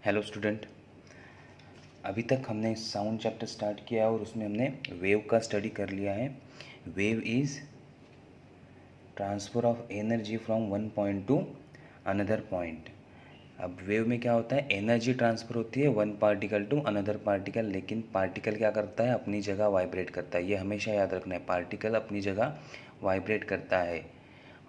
Hello student. अभी तक हमने साउंड चैप्टर स्टार्ट किया और उसमें हमने वेव का स्टडी कर लिया है। Wave is transfer of energy from one point to another point. अब वेव में क्या होता है, एनर्जी ट्रांसफ़र होती है one particle to another particle, लेकिन पार्टिकल क्या करता है, अपनी जगह वाइब्रेट करता है। ये हमेशा याद रखना है, पार्टिकल अपनी जगह वाइब्रेट करता है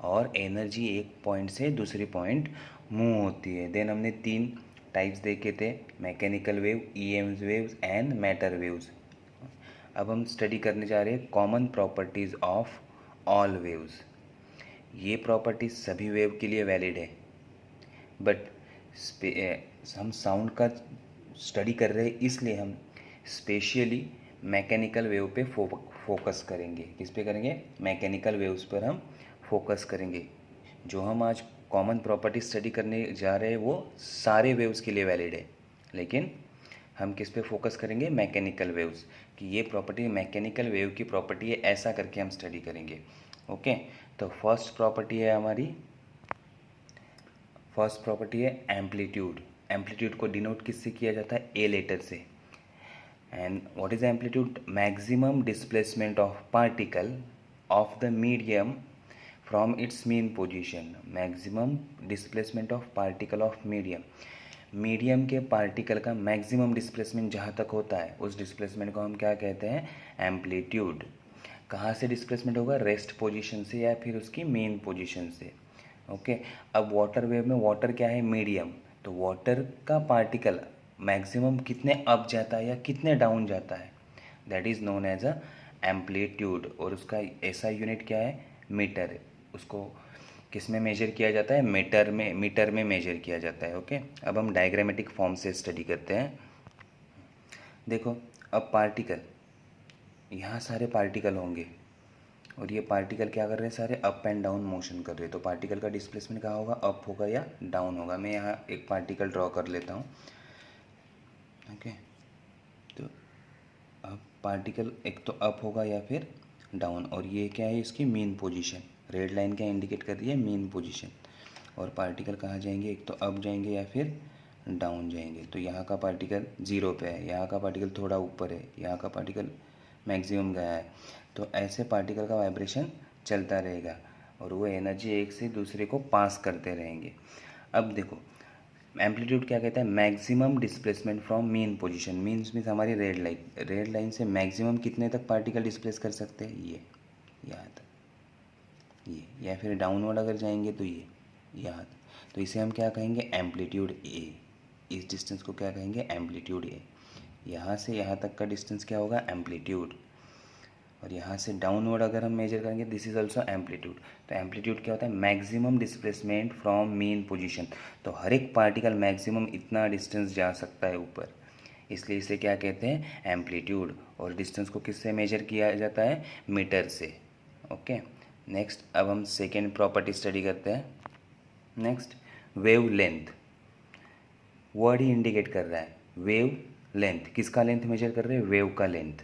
और एनर्जी एक पॉइंट से दूसरी पॉइंट मूव होती है। देन हमने 3 टाइप्स देखे थे, mechanical wave, EM waves and matter waves. अब हम स्टडी करने जा रहे हैं common properties of all waves. ये प्रॉपर्टीज सभी वेव के लिए वैलिड है, बट हम साउंड का स्टडी कर रहे हैं इसलिए हम स्पेशली मैकेनिकल वेव पे फोकस करेंगे। किस पे करेंगे? मैकेनिकल वेव्स पर हम फोकस करेंगे। जो हम आज कॉमन प्रॉपर्टी स्टडी करने जा रहे हैं वो सारे वेव्स के लिए वैलिड है, लेकिन हम किस पे फोकस करेंगे? मैकेनिकल वेव्स कि ये प्रॉपर्टी मैकेनिकल वेव की प्रॉपर्टी है, ऐसा करके हम स्टडी करेंगे। ओके, तो फर्स्ट प्रॉपर्टी है हमारी, फर्स्ट प्रॉपर्टी है एम्पलीट्यूड। एम्पलीट्यूड को डिनोट किससे किया जाता है? ए लेटर से। And what is amplitude? Maximum displacement of particle of the medium from its mean position. Maximum displacement of particle of medium, medium के पार्टिकल का मैक्सिमम डिस्प्लेसमेंट जहाँ तक होता है उस डिस्प्लेसमेंट को हम क्या कहते हैं? एम्पलीट्यूड। कहाँ से डिस्प्लेसमेंट होगा? रेस्ट पोजीशन से या फिर उसकी मेन पोजीशन से। ओके, अब वाटर वेव में वाटर क्या है? मीडियम। तो वाटर का पार्टिकल मैक्सिमम कितने अप जाता है या कितने डाउन जाता है, that is known as a amplitude. और उसका ऐसा यूनिट क्या है? मीटर। उसको किस में मेजर किया जाता है? मीटर में मेजर किया जाता है। ओके, अब हम डायग्रामेटिक फॉर्म से स्टडी करते हैं। देखो, अब पार्टिकल, यहाँ सारे पार्टिकल होंगे और ये पार्टिकल क्या कर रहे हैं? सारे अप एंड डाउन मोशन कर रहे हैं। तो पार्टिकल का डिस्प्लेसमेंट कहाँ होगा? अप होगा या डाउन होगा? मैं यहाँ एक पार्टिकल ड्रॉ कर लेता हूँ। ओके, तो अब पार्टिकल एक तो अप होगा या फिर डाउन, और ये क्या है? इसकी मीन पोजीशन। रेड लाइन क्या इंडिकेट कर रही है? Mean position. और पार्टिकल कहाँ जाएंगे? एक तो अप जाएंगे या फिर डाउन जाएंगे। तो यहाँ का पार्टिकल 0 पे है, यहाँ का पार्टिकल थोड़ा ऊपर है, यहाँ का पार्टिकल मैक्सिमम गया है। तो ऐसे पार्टिकल का वाइब्रेशन चलता रहेगा और वो एनर्जी एक से दूसरे को पास करते रहेंगे। अब देखो, एम्पलीट्यूड क्या कहता है? Maximum displacement from mean position. Means means हमारी रेड लाइन से मैक्सिमम कितने तक पार्टिकल डिस्प्लेस कर सकते हैं? ये यहाँ तक, ये, या फिर डाउनवर्ड अगर जाएंगे तो ये यहाँ तक। तो इसे हम क्या कहेंगे? एम्पलीट्यूड ए। इस डिस्टेंस को क्या कहेंगे? एम्पलीट्यूड ए। यहाँ से यहाँ तक का डिस्टेंस क्या होगा? एम्पलीट्यूड। और यहाँ से डाउनवर्ड अगर हम मेजर करेंगे, दिस इज ऑल्सो एम्पलीट्यूड। तो एम्पलीट्यूड क्या होता है? Maximum displacement from main position. तो हर एक पार्टिकल मैक्सिमम इतना डिस्टेंस जा सकता है ऊपर, इसलिए इसे क्या कहते हैं? एम्पलीट्यूड। और डिस्टेंस को किससे मेजर किया जाता है? मीटर से। ओके, नेक्स्ट अब हम सेकेंड प्रॉपर्टी स्टडी करते हैं। Next, wave length. वर्ड ही इंडिकेट कर रहा है वेव लेंथ। किसका लेंथ मेजर कर रहे हैं? वेव का लेंथ।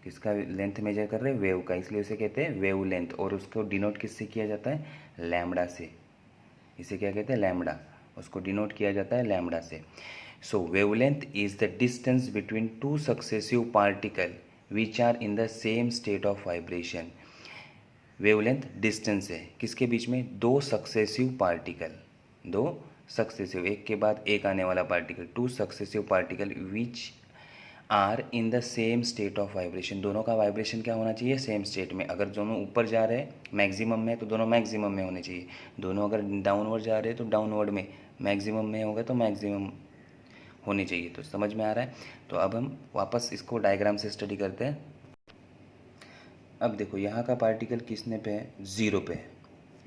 किसका लेंथ मेजर कर रहे हैं? वेव का, इसलिए उसे कहते हैं वेव लेंथ। और उसको डिनोट किससे किया जाता है? लैम्बडा से। इसे क्या कहते हैं? लैम्बडा। उसको डिनोट किया जाता है लैम्बडा से। So wavelength is the distance between two successive particle which are in the same state of vibration. Wavelength distance है किसके बीच में? दो सक्सेसिव पार्टिकल, दो सक्सेसिव, एक के बाद एक आने वाला particle, to successive particle which are in the same state of vibration. दोनों का वाइब्रेशन क्या होना चाहिए? सेम स्टेट में। अगर दोनों ऊपर जा रहे हैं मैक्सिमम में तो दोनों मैक्सिमम में होने चाहिए। दोनों अगर डाउनवर्ड जा रहे हैं तो डाउनवर्ड में, मैक्सिमम में होगा तो मैक्सिमम होनी चाहिए। तो समझ में आ रहा है? तो अब हम वापस इसको डायग्राम से स्टडी करते हैं। अब देखो, यहाँ का पार्टिकल किसने पे है? 0 पे है।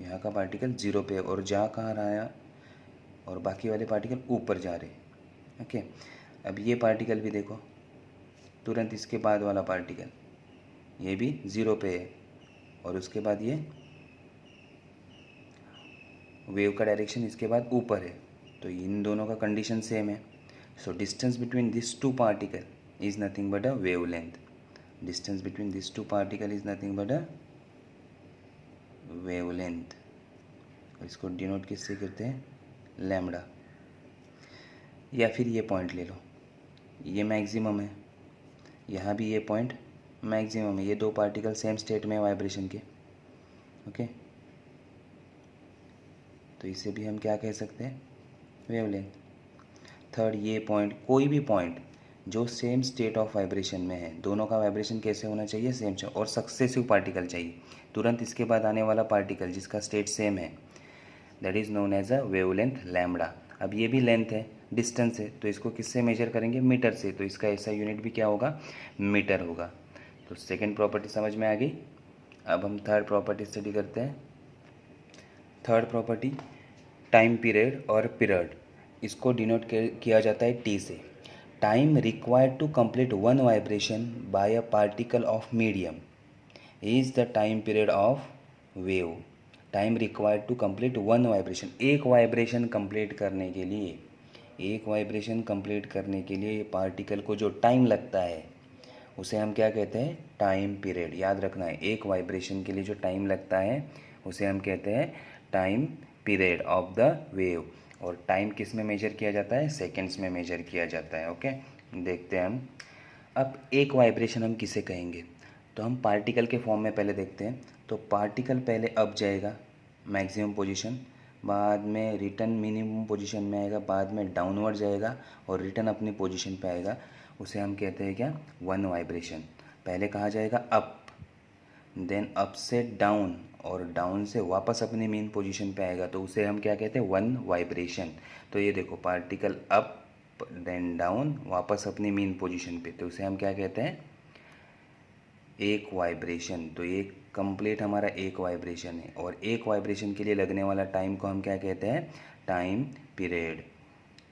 यहाँ का पार्टिकल 0 पे है और जा कहाँ रहा है? और बाकी वाले पार्टिकल ऊपर जा रहे हैं। ओके, अब ये पार्टिकल भी देखो, तुरंत इसके बाद वाला पार्टिकल ये भी 0 पे है और उसके बाद ये वेव का डायरेक्शन इसके बाद ऊपर है। तो इन दोनों का कंडीशन सेम है। So distance between this two particle is nothing but a wave length. Distance between this two particle is nothing but a wave length. इसको डिनोट किससे करते हैं? लैम्बडा। या फिर ये पॉइंट ले लो, ये मैक्सिमम है, यहाँ भी ये पॉइंट मैक्सिमम है, ये दो पार्टिकल सेम स्टेट में वाइब्रेशन के, ओके। तो इसे भी हम क्या कह सकते हैं, वेवलेंथ। थर्ड, ये पॉइंट, कोई भी पॉइंट जो सेम स्टेट ऑफ वाइब्रेशन में है, दोनों का वाइब्रेशन कैसे होना चाहिए, सेम से, और सक्सेसिव पार्टिकल चाहिए, तुरंत इसके बाद आने वाला पार्टिकल जिसका स्टेट सेम है, that is known as a wavelength lambda. अब ये भी लेंथ है, डिस्टेंस है, तो इसको किससे मेजर करेंगे, मीटर से, तो इसका ऐसा यूनिट भी क्या होगा, मीटर होगा। तो सेकेंड प्रॉपर्टी समझ में आ गई। अब हम थर्ड प्रॉपर्टी स्टडी करते हैं। थर्ड प्रॉपर्टी, टाइम पीरियड और पीरियड, इसको डिनोट किया जाता है टी से। Time required to complete one vibration by a particle of medium is the time period of wave. Time required to complete one vibration, एक vibration complete करने के लिए, एक वाइब्रेशन कंप्लीट करने के लिए पार्टिकल को जो टाइम लगता है उसे हम क्या कहते हैं, टाइम पीरियड। याद रखना है, एक वाइब्रेशन के लिए जो टाइम लगता है उसे हम कहते हैं time period of the wave. और टाइम किस में मेजर किया जाता है, सेकेंड्स में मेजर किया जाता है, ओके। देखते हैं हम अब एक वाइब्रेशन हम किसे कहेंगे, तो हम पार्टिकल के फॉर्म में पहले देखते हैं। तो पार्टिकल पहले अप जाएगा मैक्सिमम पोजीशन, बाद में रिटर्न मिनिमम पोजीशन में आएगा, बाद में डाउनवर्ड जाएगा और रिटर्न अपनी पोजीशन पे आएगा, उसे हम कहते हैं क्या, वन वाइब्रेशन। पहले कहाँ जाएगा, अप, देन अप से डाउन, और डाउन से वापस अपनी मेन पोजीशन पे आएगा, तो उसे हम क्या कहते हैं, वन वाइब्रेशन। तो ये देखो, पार्टिकल अप देन डाउन वापस अपनी मेन पोजीशन पे, तो उसे हम क्या कहते हैं, एक वाइब्रेशन। तो ये कंप्लीट हमारा एक वाइब्रेशन है, और एक वाइब्रेशन के लिए लगने वाला टाइम को हम क्या कहते हैं, टाइम पीरियड।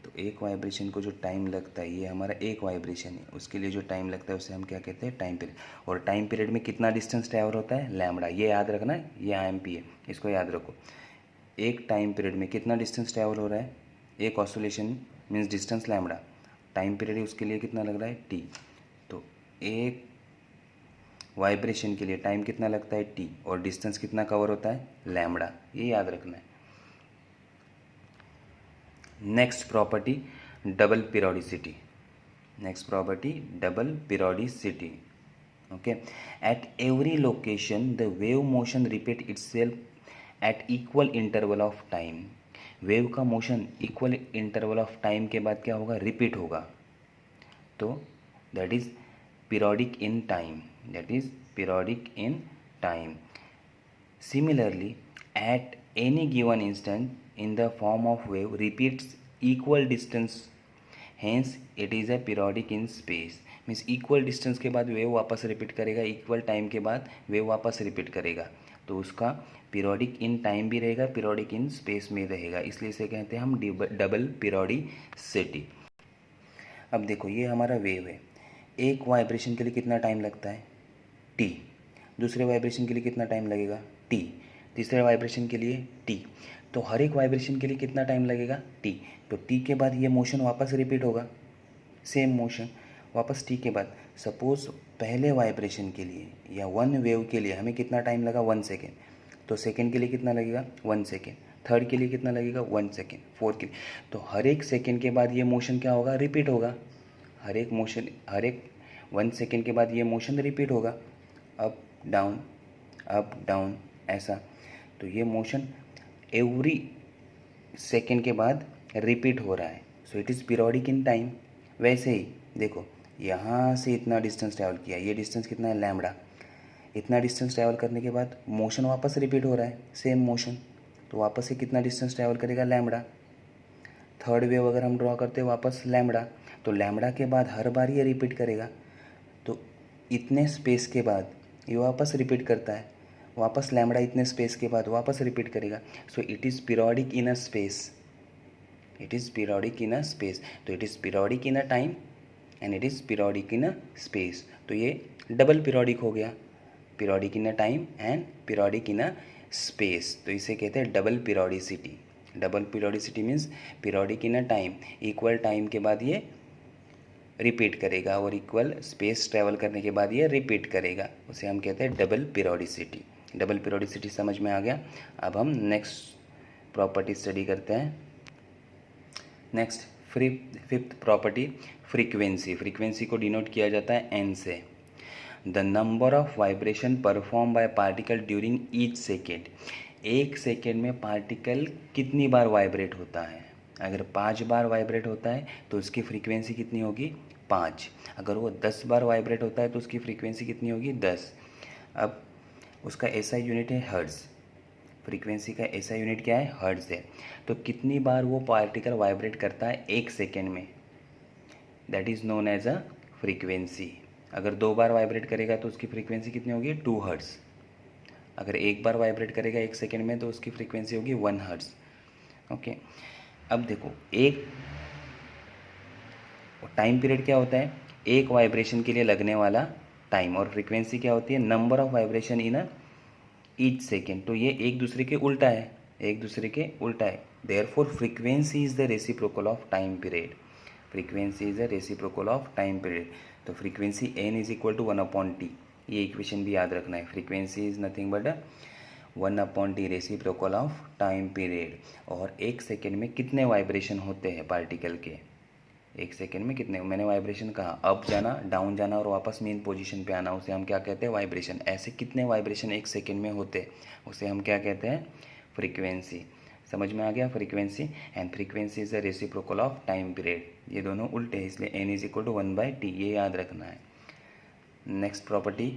तो एक वाइब्रेशन को जो टाइम लगता है, ये हमारा एक वाइब्रेशन है, उसके लिए जो टाइम लगता है उसे हम क्या कहते हैं, टाइम पीरियड। और टाइम पीरियड में कितना डिस्टेंस ट्रैवल होता है, लैम्बडा। ये याद रखना है, ये आईएमपी है, इसको याद रखो। एक टाइम पीरियड में कितना डिस्टेंस ट्रैवल हो रहा है, एक oscillation means distance lambda, time period उसके लिए कितना लग रहा है, टी। तो एक वाइब्रेशन के लिए टाइम कितना लगता है, टी, और डिस्टेंस कितना कवर होता है, लैम्बडा। ये याद रखना है। Next property, double periodicity. Next property, double periodicity, okay. At every location the wave motion repeat itself at equal interval of time. Wave का motion equal interval of time के बाद क्या होगा, रिपीट होगा, तो that is periodic in time, that is periodic in time. Similarly, at any given instant in the form of wave repeats equal distance, hence it is a periodic in space. Means equal distance के बाद wave वापस repeat करेगा, equal time के बाद wave वापस repeat करेगा, तो उसका पीरियोडिक इन टाइम भी रहेगा, पीरियोडिक इन स्पेस में रहेगा, इसलिए इसे कहते हैं हम डबल पीरियोडिसिटी। अब देखो, ये हमारा वेव है, एक वाइब्रेशन के लिए कितना टाइम लगता है, टी। दूसरे वाइब्रेशन के लिए कितना टाइम लगेगा, टी। तीसरे वाइब्रेशन के लिए टी। तो हर एक वाइब्रेशन के लिए कितना टाइम लगेगा, टी। तो टी के बाद ये मोशन वापस रिपीट होगा, सेम मोशन वापस टी के बाद। सपोज पहले वाइब्रेशन के लिए या वन वेव के लिए हमें कितना टाइम लगा, 1 सेकेंड, तो सेकेंड के लिए कितना लगेगा, 1 सेकेंड, थर्ड के लिए कितना लगेगा, 1 सेकेंड, फोर्थ के लिए। तो हर एक सेकेंड के बाद ये मोशन क्या होगा, रिपीट होगा। हर एक 1 सेकेंड के बाद ये मोशन रिपीट होगा, अप डाउन ऐसा। तो ये मोशन एवरी सेकेंड के बाद रिपीट हो रहा है, सो it is periodic in time. वैसे ही देखो, यहाँ से इतना डिस्टेंस ट्रैवल किया, ये डिस्टेंस कितना है, लैम्बडा। इतना डिस्टेंस ट्रैवल करने के बाद मोशन वापस रिपीट हो रहा है, सेम मोशन, तो वापस से कितना डिस्टेंस ट्रैवल करेगा, लैम्बडा। थर्ड वेव अगर हम ड्रॉ करते हैं वापस लैम्बडा, तो लैम्बडा के बाद हर बार ये रिपीट करेगा, तो इतने स्पेस के बाद ये वापस रिपीट करता है, वापस लैम्बडा इतने स्पेस के बाद वापस रिपीट करेगा। So it is periodic in a space, it is periodic in a space. तो it is periodic in a time and it is periodic in a space. तो ये डबल पीरियोडिक हो गया, periodic in a time and periodic in a space. तो इसे कहते हैं double periodicity. Double periodicity means periodic in a time, equal time के बाद ये रिपीट करेगा और इक्वल स्पेस ट्रैवल करने के बाद ये रिपीट करेगा, उसे हम कहते हैं डबल पीरियोडिसिटी। डबल पीरियोडिसिटी समझ में आ गया। अब हम नेक्स्ट प्रॉपर्टी स्टडी करते हैं। Next, fifth property frequency. Frequency को डिनोट किया जाता है एन से। The number of vibration perform by particle during each second. एक सेकेंड में पार्टिकल कितनी बार वाइब्रेट होता है? अगर 5 बार वाइब्रेट होता है तो उसकी फ्रीक्वेंसी कितनी होगी? 5। अगर वो 10 बार वाइब्रेट होता है तो उसकी फ्रीक्वेंसी कितनी होगी? 10। अब उसका ऐसा यूनिट है हर्ट्ज़। फ्रीक्वेंसी का ऐसा यूनिट क्या है? हर्ट्ज़ है। तो कितनी बार वो पार्टिकल वाइब्रेट करता है एक सेकेंड में? That is known as a frequency. अगर 2 बार वाइब्रेट करेगा तो उसकी फ्रीक्वेंसी कितनी होगी? 2 हर्ट्ज़। अगर 1 बार वाइब्रेट करेगा एक सेकेंड में तो उसकी फ्रीक्वेंसी होगी 1 हर्ट्ज़। ओके, अब देखो एक टाइम पीरियड क्या होता है? एक वाइब्रेशन के लिए लगने वाला टाइम। और फ्रीक्वेंसी क्या होती है? Number of vibration in a each second. तो ये एक दूसरे के उल्टा है, एक दूसरे के उल्टा है। Therefore frequency is the reciprocal of time period. Frequency is the reciprocal of time period. तो frequency n is equal to 1/t। ये इक्वेशन भी याद रखना है। Frequency is nothing but 1/t reciprocal of time period. और एक second में कितने वाइब्रेशन होते हैं पार्टिकल के? एक सेकेंड में कितने? मैंने वाइब्रेशन कहा, अप जाना, डाउन जाना और वापस मेन पोजीशन पे आना, उसे हम क्या कहते हैं? वाइब्रेशन। ऐसे कितने वाइब्रेशन एक सेकेंड में होते हैं उसे हम क्या कहते हैं? फ्रीक्वेंसी। समझ में आ गया? Frequency and frequency is the reciprocal of time period. ये दोनों उल्टे हैं, इसलिए N is equal to 1/t। ये याद रखना है। नेक्स्ट प्रॉपर्टी,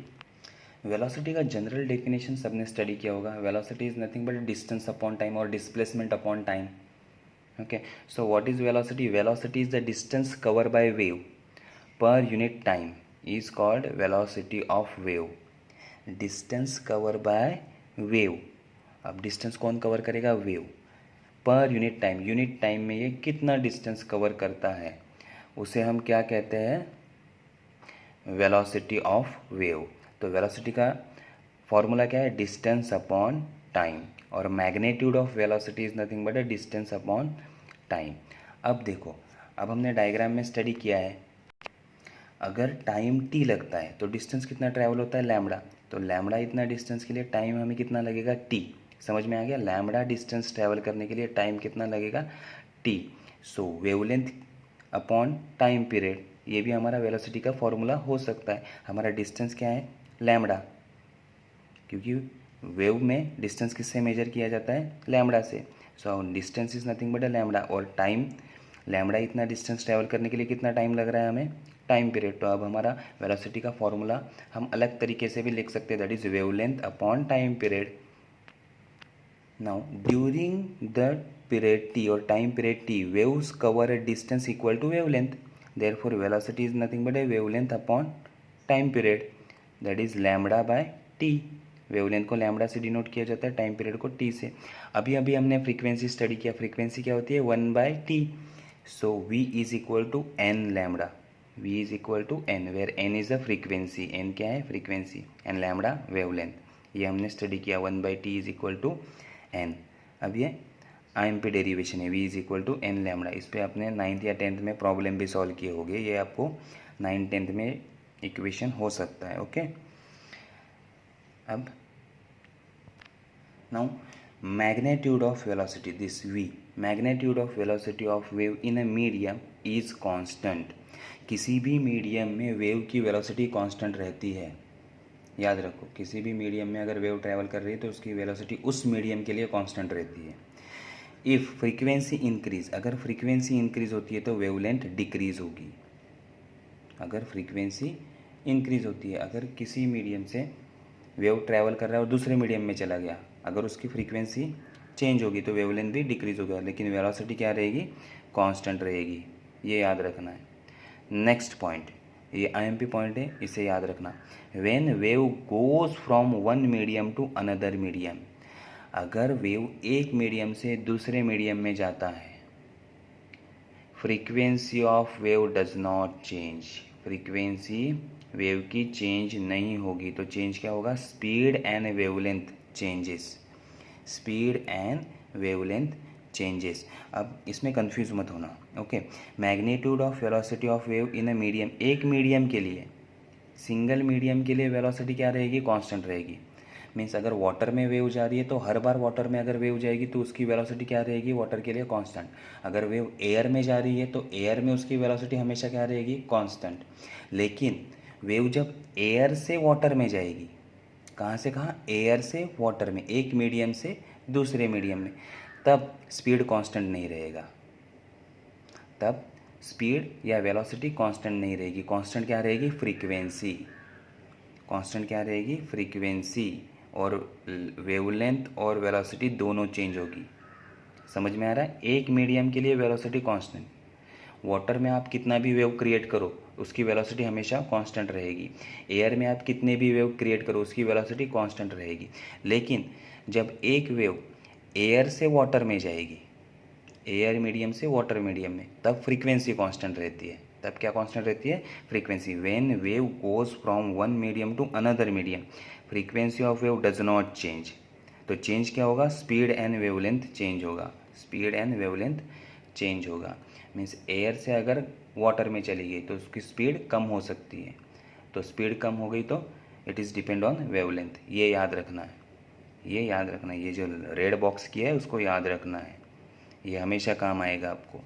वेलोसिटी का जनरल डेफिनेशन सबने स्टडी किया होगा। Velocity is nothing but distance upon time और displacement upon time. Okay, so what is velocity? Velocity is the distance covered by wave per unit time is called velocity of wave. Distance covered by wave. अब distance कौन cover करेगा? wave. per unit time, unit time में ये कितना distance cover करता है उसे हम क्या कहते हैं? velocity of wave. तो velocity का फॉर्मूला क्या है? distance upon time। और magnitude of velocity is nothing but a distance upon time. अब देखो, अब हमने डायग्राम में स्टडी किया है, अगर टाइम t लगता है तो डिस्टेंस कितना ट्रैवल होता है? लैम्बडा। तो लैम्बडा इतना डिस्टेंस के लिए टाइम हमें कितना लगेगा? t। समझ में आ गया? लैम्बडा डिस्टेंस ट्रैवल करने के लिए टाइम कितना लगेगा? t। सो वेवलेंथ अपॉन टाइम पीरियड, ये भी हमारा वेलोसिटी का फॉर्मूला हो सकता है। हमारा डिस्टेंस क्या है? लैम्बडा, क्योंकि वेव में डिस्टेंस किससे मेजर किया जाता है? लैम्बडा से। So distance is nothing but a lambda. और टाइम, लैम्बडा इतना डिस्टेंस ट्रैवल करने के लिए कितना टाइम लग रहा है हमें? Time period. तो अब हमारा वेलोसिटी का फॉर्मूला हम अलग तरीके से भी लिख सकते हैं, that is wavelength upon time period. Now during the period T और time period T, waves cover a distance equal to wavelength. Therefore velocity is nothing but a wavelength upon time period, that is lambda by T. Wavelength को lambda से denote किया जाता है, time period को T से। अभी हमने frequency study किया। फ्रीक्वेंसी क्या होती है? 1/t। So v is equal to n lambda. v is equal to n, where n is a frequency. n क्या है? फ्रीक्वेंसी। And lambda wavelength. ये हमने स्टडी किया। 1/t is equal to n। अब ये IMP डेरिवेशन है, v is equal to n lambda. इस पर आपने 9th या 10th में प्रॉब्लम भी सॉल्व किए होंगे। ये आपको 9th 10th में इक्वेशन हो सकता है। ओके, अब now magnitude of velocity, this v, magnitude of velocity of wave in a medium is constant। किसी भी मीडियम में वेव की वेलोसिटी कांस्टेंट रहती है। याद रखो, किसी भी मीडियम में अगर वेव ट्रैवल कर रही है तो उसकी वेलोसिटी उस मीडियम के लिए कांस्टेंट रहती है। इफ़ फ्रीक्वेंसी इंक्रीज, अगर फ्रीक्वेंसी इंक्रीज होती है तो वेवलेंथ डिक्रीज होगी। अगर फ्रीक्वेंसी इंक्रीज होती है, अगर किसी मीडियम से वेव ट्रैवल कर रहा है और दूसरे मीडियम में चला गया, अगर उसकी फ्रीक्वेंसी चेंज होगी तो वेवलेंथ भी डिक्रीज होगा, लेकिन वेलोसिटी क्या रहेगी? कांस्टेंट रहेगी। ये याद रखना है। नेक्स्ट पॉइंट, ये IMP पॉइंट है, इसे याद रखना। When wave goes from one medium to another medium, अगर वेव एक मीडियम से दूसरे मीडियम में जाता है, frequency of wave does not change. Frequency wave की चेंज नहीं होगी, तो चेंज क्या होगा? Speed and wavelength changes. Speed and wavelength changes. अब इसमें कंफ्यूज मत होना। Okay, magnitude of velocity of wave in a medium, एक मीडियम के लिए, सिंगल मीडियम के लिए वेलोसिटी क्या रहेगी? कांस्टेंट रहेगी। मीन्स अगर वाटर में वेव जा रही है तो हर बार वाटर में अगर वेव जाएगी तो उसकी वेलोसिटी क्या रहेगी, वाटर के लिए कांस्टेंट। अगर वेव एयर में जा रही है तो एयर में उसकी वेलोसिटी हमेशा क्या रहेगी, कांस्टेंट। लेकिन वेव जब एयर से वाटर में जाएगी, कहाँ से कहाँ, एयर से वाटर में, एक मीडियम से दूसरे मीडियम में, तब स्पीड कांस्टेंट नहीं रहेगा, तब स्पीड या वेलोसिटी कांस्टेंट नहीं रहेगी। कांस्टेंट क्या रहेगी, फ्रीक्वेंसी। कांस्टेंट क्या रहेगी, फ्रीक्वेंसी। और वेवलेंथ और वेलोसिटी दोनों चेंज होगी। समझ में आ रहा है? एक मीडियम के लिए वेलोसिटी कांस्टेंट, वाटर में आप कितना भी वेव क्रिएट करो उसकी वेलोसिटी हमेशा कांस्टेंट रहेगी। एयर में आप कितने भी वेव क्रिएट करो उसकी वेलोसिटी कांस्टेंट रहेगी। लेकिन जब एक वेव एयर से वाटर में जाएगी, एयर मीडियम से वाटर मीडियम में, तब फ्रीक्वेंसी कांस्टेंट रहती है। तब क्या कांस्टेंट रहती है, frequency. When wave goes from one medium to another medium, frequency of wave does not change. तो चेंज क्या होगा, स्पीड एंड वेवलेंथ चेंज होगा, स्पीड एंड वेवलेंथ चेंज होगा। मीन्स एयर से अगर वाटर में चली गई तो उसकी स्पीड कम हो सकती है, तो स्पीड कम हो गई तो it is depend on wavelength. ये याद रखना है, ये याद रखना है, ये जो रेड बॉक्स किया है उसको याद रखना है, ये हमेशा काम आएगा आपको।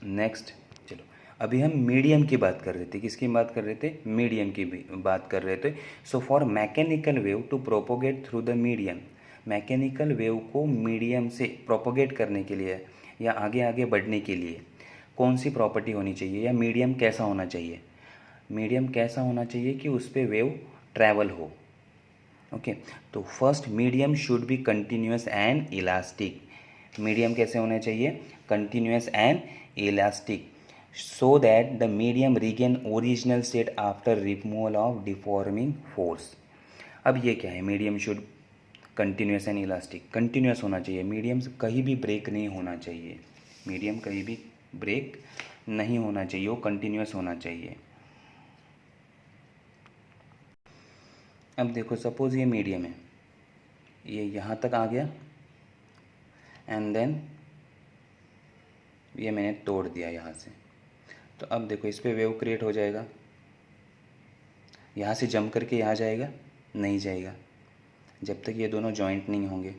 नेक्स्ट, चलो अभी हम मीडियम की बात कर रहे थे। किसकी बात कर रहे थे, मीडियम की बात कर रहे थे। So for mechanical wave to propagate through the medium, mechanical wave को मीडियम से प्रोपोगेट करने के लिए या आगे आगे बढ़ने के लिए कौन सी प्रॉपर्टी होनी चाहिए, या मीडियम कैसा होना चाहिए। मीडियम कैसा होना चाहिए कि उस पर वेव ट्रैवल हो। ओके, तो first, medium should be continuous and elastic. Medium कैसे होना चाहिए, continuous and elastic, so that the medium regain original state after removal of deforming force. अब ये क्या है, medium should continuous and elastic, continuous होना चाहिए, मीडियम कहीं भी ब्रेक नहीं होना चाहिए, मीडियम कहीं भी ब्रेक नहीं होना चाहिए, वो कंटिन्यूस होना चाहिए। अब देखो, सपोज ये मीडियम है, ये यहाँ तक आ गया एंड देन ये मैंने तोड़ दिया यहाँ से, तो अब देखो इस पर वेव क्रिएट हो जाएगा, यहाँ से जंप करके यहाँ जाएगा, नहीं जाएगा जब तक ये दोनों जॉइंट नहीं होंगे।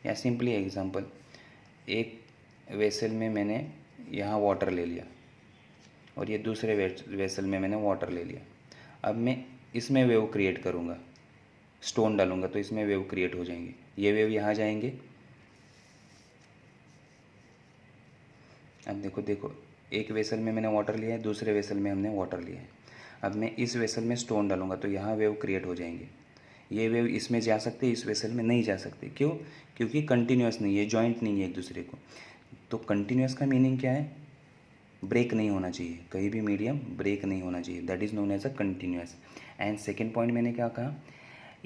या सिंपली एग्जांपल, एक वेसल में मैंने यहाँ वाटर ले लिया और ये दूसरे वेसल में मैंने वाटर ले लिया। अब मैं इसमें वेव क्रिएट करूँगा, स्टोन डालूंगा तो इसमें वेव क्रिएट हो जाएंगे, ये वेव यहाँ जाएंगे। अब देखो एक वेसल में मैंने वाटर लिया है, दूसरे वेसल में हमने वाटर लिया है। अब मैं इस वेसल में स्टोन डालूंगा तो यहाँ वेव क्रिएट हो जाएंगे। ये वेव इसमें जा सकते, इस वेसल में नहीं जा सकते। क्यों? क्योंकि कंटिन्यूस नहीं है, जॉइंट नहीं है एक दूसरे को। तो कंटिन्यूस का मीनिंग क्या है, ब्रेक नहीं होना चाहिए, कहीं भी मीडियम ब्रेक नहीं होना चाहिए, that is known as a continuous. And second point मैंने क्या कहा,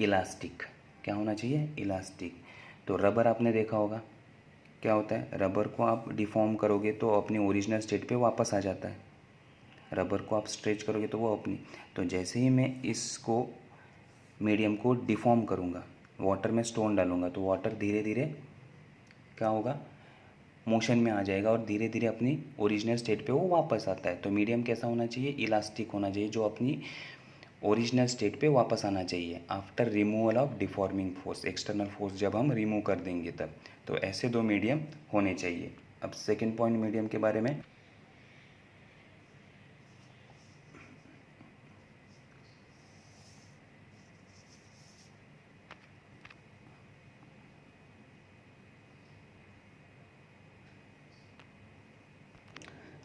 इलास्टिक। क्या होना चाहिए, इलास्टिक। तो रबर आपने देखा होगा क्या होता है, रबर को आप डिफॉर्म करोगे तो अपनी ओरिजिनल स्टेट पे वापस आ जाता है, रबर को आप स्ट्रेच करोगे तो वो अपनी। तो जैसे ही मैं इसको मीडियम को डिफॉर्म करूँगा, वाटर में स्टोन डालूँगा तो वाटर धीरे धीरे क्या होगा, मोशन में आ जाएगा और धीरे धीरे अपनी ओरिजिनल स्टेट पे वो वापस आता है। तो मीडियम कैसा होना चाहिए, इलास्टिक होना चाहिए, जो अपनी ओरिजिनल स्टेट पे वापस आना चाहिए after removal of deforming force, external force जब हम रिमूव कर देंगे तब। तो ऐसे दो मीडियम होने चाहिए। अब सेकंड पॉइंट मीडियम के बारे में,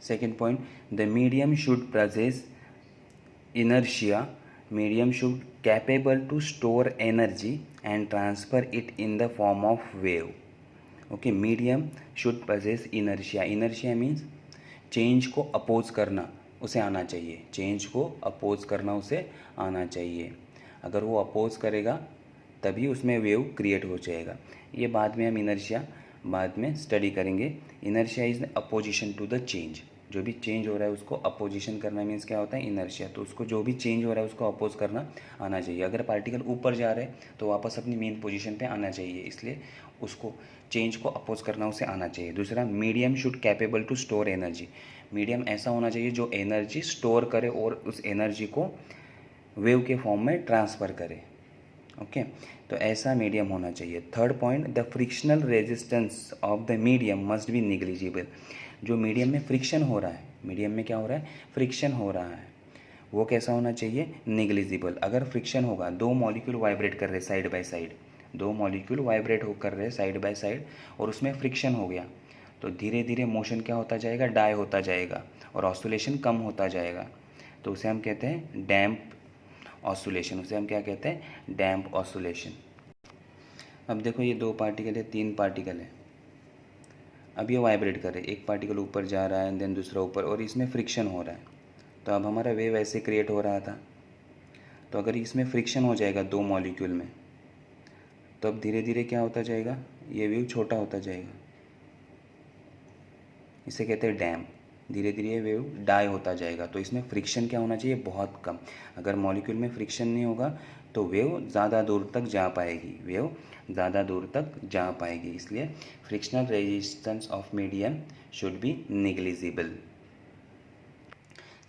second point, the medium should possess inertia, medium should capable to store energy and transfer it in the form of wave. Okay, medium should possess inertia. Inertia means change को oppose करना उसे आना चाहिए, change को oppose करना उसे आना चाहिए। अगर वो अपोज करेगा तभी उसमें वेव क्रिएट हो जाएगा। ये बाद में हम इनर्शिया बाद में स्टडी करेंगे। Inertia is opposition to the change, जो भी चेंज हो रहा है उसको अपोजिशन करना मीन्स क्या होता है, इनर्शिया। तो उसको जो भी चेंज हो रहा है उसको अपोज करना आना चाहिए। अगर पार्टिकल ऊपर जा रहे हैं तो वापस अपनी मेन पोजीशन पे आना चाहिए, इसलिए उसको चेंज को अपोज करना उसे आना चाहिए। दूसरा, medium should capable to store energy. Medium ऐसा होना चाहिए जो एनर्जी स्टोर करे और उस एनर्जी को वेव के फॉर्म में ट्रांसफ़र करे। ओके, तो ऐसा मीडियम होना चाहिए। Third point, the frictional resistance of the medium must be negligible. जो मीडियम में फ्रिक्शन हो रहा है, मीडियम में क्या हो रहा है, फ्रिक्शन हो रहा है, वो कैसा होना चाहिए, निग्लिजिबल। अगर फ्रिक्शन होगा, दो मॉलिक्यूल वाइब्रेट कर रहे साइड बाय साइड, दो मॉलिक्यूल वाइब्रेट हो कर रहे साइड बाय साइड, और उसमें फ्रिक्शन हो गया, तो धीरे धीरे मोशन क्या होता जाएगा, डाई होता जाएगा और ऑसिलेशन कम होता जाएगा। तो उसे हम कहते हैं डैम्प ऑसिलेशन, उसे हम क्या कहते हैं, डैम्प ऑसिलेशन। अब देखो ये दो पार्टिकल है, तीन पार्टिकल है, अब ये वाइब्रेट कर रहे हैं, एक पार्टिकल ऊपर जा रहा है देन दूसरा ऊपर, और इसमें फ्रिक्शन हो रहा है। तो अब हमारा वेव ऐसे क्रिएट हो रहा था, तो अगर इसमें फ्रिक्शन हो जाएगा दो मॉलिक्यूल में, तो अब धीरे धीरे क्या होता जाएगा, ये वेव छोटा होता जाएगा, इसे कहते हैं डैम्प। धीरे धीरे ये वेव डाई होता जाएगा। तो इसमें फ्रिक्शन क्या होना चाहिए, बहुत कम। अगर मॉलिक्यूल में फ्रिक्शन नहीं होगा तो वेव ज़्यादा दूर तक जा पाएगी, वेव ज़्यादा दूर तक जा पाएगी। इसलिए frictional resistance of medium should be negligible.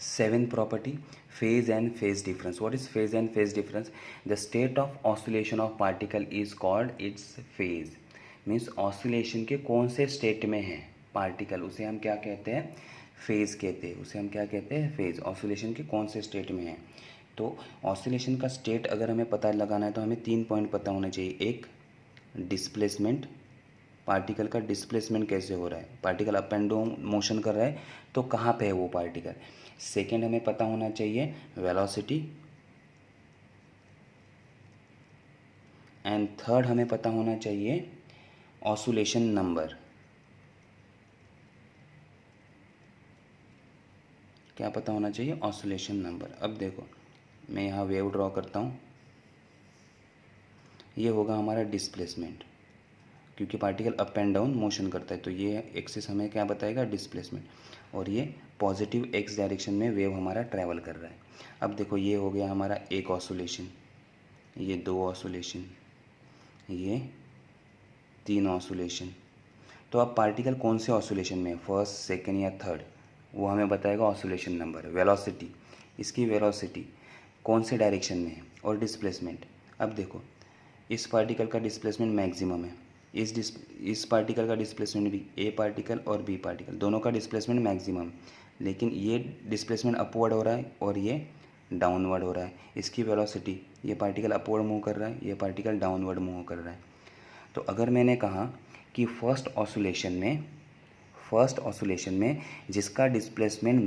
Seventh property, phase and phase difference. What is phase and phase difference? The state of oscillation of particle is called its phase. Means oscillation के कौन से state में है particle, उसे हम क्या कहते हैं, फेज कहते हैं। उसे हम क्या कहते हैं, फेज। ऑसिलेशन के कौन से स्टेट में है, तो ऑसिलेशन का स्टेट अगर हमें पता लगाना है तो हमें 3 पॉइंट पता होना चाहिए। एक, डिस्प्लेसमेंट, पार्टिकल का डिस्प्लेसमेंट कैसे हो रहा है, particle up and down motion कर रहा है तो कहाँ पे है वो पार्टिकल। सेकेंड, हमें पता होना चाहिए वेलोसिटी, एंड थर्ड हमें पता होना चाहिए ऑसिलेशन नंबर। क्या पता होना चाहिए, ऑसिलेशन नंबर। अब देखो मैं यहाँ वेव ड्रॉ करता हूँ, ये होगा हमारा डिस्प्लेसमेंट, क्योंकि particle up and down motion करता है, तो ये एक्सिस हमें क्या बताएगा, डिस्प्लेसमेंट। और ये पॉजिटिव एक्स डायरेक्शन में वेव हमारा ट्रैवल कर रहा है। अब देखो ये हो गया हमारा एक ऑसिलेशन, ये दो ऑसिलेशन, ये तीन ऑसिलेशन। तो अब पार्टिकल कौन से ऑसिलेशन में है, फर्स्ट, सेकेंड या थर्ड, वो हमें बताएगा ऑसिलेशन नंबर। वेलोसिटी, इसकी वेलोसिटी कौन से डायरेक्शन में है, और डिस्प्लेसमेंट। अब देखो इस पार्टिकल का डिस्प्लेसमेंट मैक्सिमम है, इस पार्टिकल का डिस्प्लेसमेंट भी, ए पार्टिकल और बी पार्टिकल दोनों का डिस्प्लेसमेंट मैक्सिमम, लेकिन ये डिस्प्लेसमेंट अपवर्ड हो रहा है और ये डाउनवर्ड हो रहा है। इसकी वेलोसिटी, ये पार्टिकल अपवर्ड मूव कर रहा है, ये पार्टिकल डाउनवर्ड मूव कर रहा है। तो अगर मैंने कहा कि फर्स्ट ऑसिलेशन में जिसका डिस्प्लेसमेंट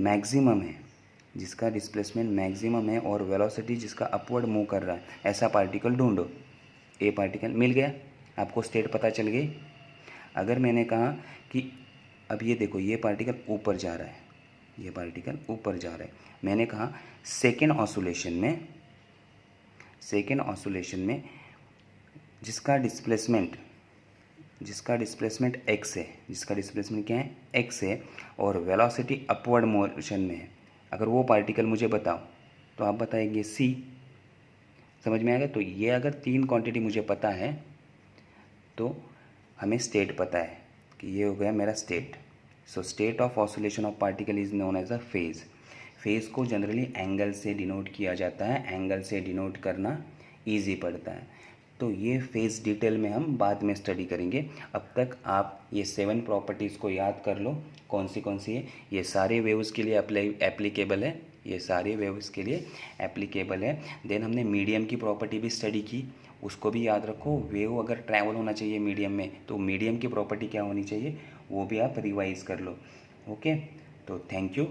मैक्सिमम है, और वेलोसिटी जिसका अपवर्ड मूव कर रहा है, ऐसा पार्टिकल ढूंढो। ए पार्टिकल मिल गया, आपको स्टेट पता चल गई। अगर मैंने कहा कि अब ये देखो ये पार्टिकल ऊपर जा रहा है, ये पार्टिकल ऊपर जा रहा है, मैंने कहा सेकेंड ऑसिलेशन में जिसका डिस्प्लेसमेंट एक्स है, जिसका डिस्प्लेसमेंट क्या है, एक्स है, और वेलोसिटी अपवर्ड मोशन में है, अगर वो पार्टिकल मुझे बताओ तो आप बताएंगे सी। समझ में आएगा। तो ये अगर तीन क्वांटिटी मुझे पता है तो हमें स्टेट पता है कि ये हो गया मेरा state. So state of oscillation of particle is known as a phase. Phase को जनरली एंगल से डिनोट किया जाता है, एंगल से डिनोट करना ईजी पड़ता है। तो ये फेज डिटेल में हम बाद में स्टडी करेंगे। अब तक आप ये 7 प्रॉपर्टीज़ को याद कर लो, कौन सी है। ये सारे वेव्स के लिए एप्लीकेबल है, ये सारे वेव्स के लिए एप्लीकेबल है। देन हमने मीडियम की प्रॉपर्टी भी स्टडी की, उसको भी याद रखो। वेव अगर ट्रैवल होना चाहिए मीडियम में तो मीडियम की प्रॉपर्टी क्या होनी चाहिए, वो भी आप रिवाइज कर लो। ओके, तो थैंक यू।